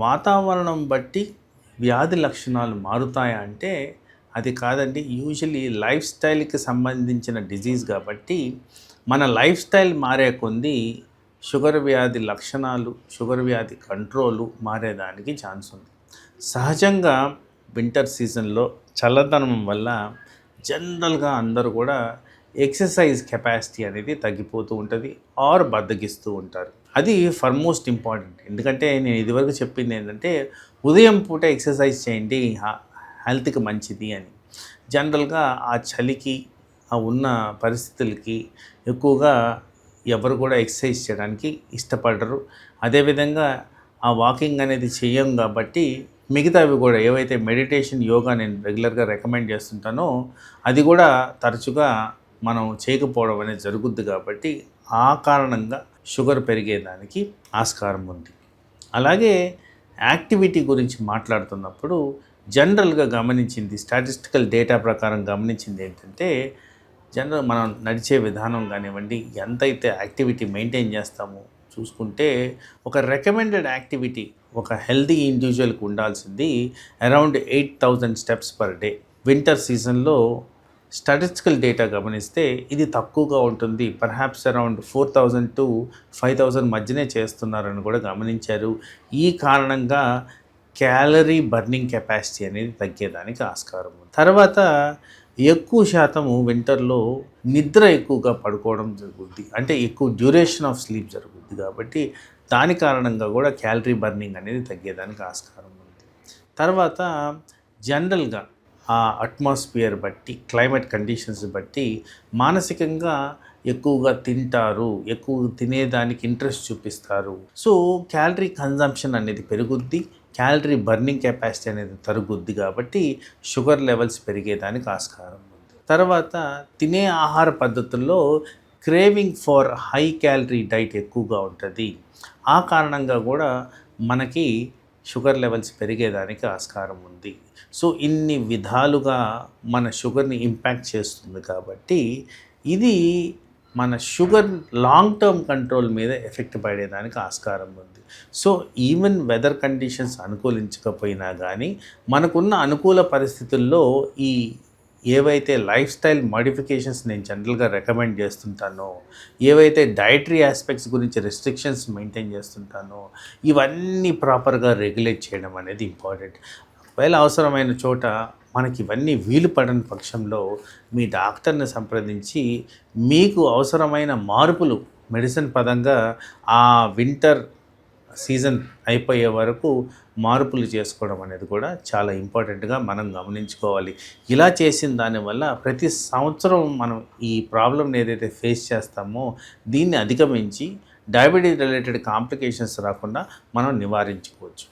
వాతావరణం బట్టి వ్యాధి లక్షణాలు మారుతాయా అంటే అది కాదండి. యూజువల్లీ లైఫ్ స్టైల్కి సంబంధించిన డిజీజ్ కాబట్టి మన లైఫ్ స్టైల్ మారే కొద్దీ షుగర్ వ్యాధి లక్షణాలు, షుగర్ వ్యాధి కంట్రోలు మారేదానికి ఛాన్స్ ఉంది. సహజంగా వింటర్ సీజన్లో చల్లదనం వల్ల జనరల్గా అందరూ కూడా ఎక్సర్సైజ్ కెపాసిటీ అనేది తగ్గిపోతూ ఉంటుంది ఆర్ బద్దకిస్తూ ఉంటారు. అది ఫర్మోస్ట్ ఇంపార్టెంట్. ఎందుకంటే నేను ఇదివరకు చెప్పింది ఏంటంటే ఉదయం పూట ఎక్సర్సైజ్ చేయండి, హెల్త్కి మంచిది అని. జనరల్గా ఆ చలికి, ఆ ఉన్న పరిస్థితులకి ఎక్కువగా ఎవరు కూడా ఎక్సర్సైజ్ చేయడానికి ఇష్టపడరు. అదేవిధంగా ఆ వాకింగ్ అనేది చెయ్యం కాబట్టి మిగతావి కూడా ఏవైతే మెడిటేషన్, యోగా నేను రెగ్యులర్గా రికమెండ్ చేస్తుంటానో అది కూడా తరచుగా మనం చేయకపోవడం అనేది జరుగుద్ది కాబట్టి ఆ కారణంగా షుగర్ పెరిగేదానికి ఆస్కారం ఉంది. అలాగే యాక్టివిటీ గురించి మాట్లాడుతున్నప్పుడు జనరల్గా గమనించింది, స్టాటిస్టికల్ డేటా ప్రకారం గమనించింది ఏంటంటే మనం నడిచే విధానం కానివ్వండి, ఎంతైతే యాక్టివిటీ మెయింటైన్ చేస్తామో చూసుకుంటే ఒక రికమెండెడ్ యాక్టివిటీ ఒక హెల్దీ ఇండివిజువల్కి ఉండాల్సింది around 8,000 steps per day. Winter సీజన్లో స్టాటిస్టికల్ డేటా గమనిస్తే ఇది తక్కువగా ఉంటుంది. పర్హాప్స్ అరౌండ్ 4,000 to 5,000 మధ్యనే చేస్తున్నారని కూడా గమనించారు. ఈ కారణంగా క్యాలరీ బర్నింగ్ కెపాసిటీ అనేది తగ్గేదానికి ఆస్కారం ఉంది. తర్వాత ఎక్కువ శాతము వింటర్లో నిద్ర ఎక్కువగా పడుకోవడం జరుగుద్ది, అంటే ఎక్కువ డ్యూరేషన్ ఆఫ్ స్లీప్ జరుగుద్ది కాబట్టి దాని కారణంగా కూడా క్యాలరీ బర్నింగ్ అనేది తగ్గేదానికి ఆస్కారం ఉంది. తర్వాత జనరల్గా ఆ అట్మాస్ఫియర్ బట్టి, క్లైమేట్ కండిషన్స్ బట్టి మానసికంగా ఎక్కువగా తింటారు, ఎక్కువ తినేదానికి ఇంట్రెస్ట్ చూపిస్తారు. సో క్యాలరీ కన్జంప్షన్ అనేది పెరుగుద్ది, క్యాలరీ బర్నింగ్ కెపాసిటీ అనేది తరుగుద్ది కాబట్టి షుగర్ లెవెల్స్ పెరిగేదానికి ఆస్కారం ఉంది. తర్వాత తినే ఆహార పద్ధతుల్లో craving for high calorie diet ఎక్కువగా ఉంటుంది. ఆ కారణంగా కూడా మనకి షుగర్ లెవెల్స్ పెరిగేదానికి ఆస్కారం ఉంది. సో ఇన్ని విధాలుగా మన షుగర్ని ఇంపాక్ట్ చేస్తుంది కాబట్టి ఇది మన షుగర్ లాంగ్ టర్మ్ కంట్రోల్ మీద ఎఫెక్ట్ పడేదానికి ఆస్కారం ఉంది. సో ఈవెన్ వెదర్ కండిషన్స్ అనుకూలించకపోయినా కానీ మనకున్న అనుకూల పరిస్థితుల్లో ఈ ఏవైతే లైఫ్ స్టైల్ మోడిఫికేషన్స్ నేను జనరల్గా రికమెండ్ చేస్తుంటానో, ఏవైతే డైటరీ ఆస్పెక్ట్స్ గురించి రెస్ట్రిక్షన్స్ మెయింటైన్ చేస్తుంటానో ఇవన్నీ ప్రాపర్గా రెగ్యులేట్ చేయడం అనేది ఇంపార్టెంట్. ఒకవేళ అవసరమైన చోట మనకి ఇవన్నీ వీలు పడని పక్షంలో మీ డాక్టర్ని సంప్రదించి మీకు అవసరమైన మార్పులు మెడిసిన్ పదంగా ఆ వింటర్ సీజన్ అయిపోయే వరకు మార్పులు చేసుకోవడం అనేది కూడా చాలా ఇంపార్టెంట్గా మనం గమనించుకోవాలి. ఇలా చేసిన దానివల్ల ప్రతి సంవత్సరం మనం ఈ ప్రాబ్లమ్ని ఏదైతే ఫేస్ చేస్తామో దీన్ని అధిగమించి డయాబెటీస్ రిలేటెడ్ కాంప్లికేషన్స్ రాకుండా మనం నివారించుకోవచ్చు.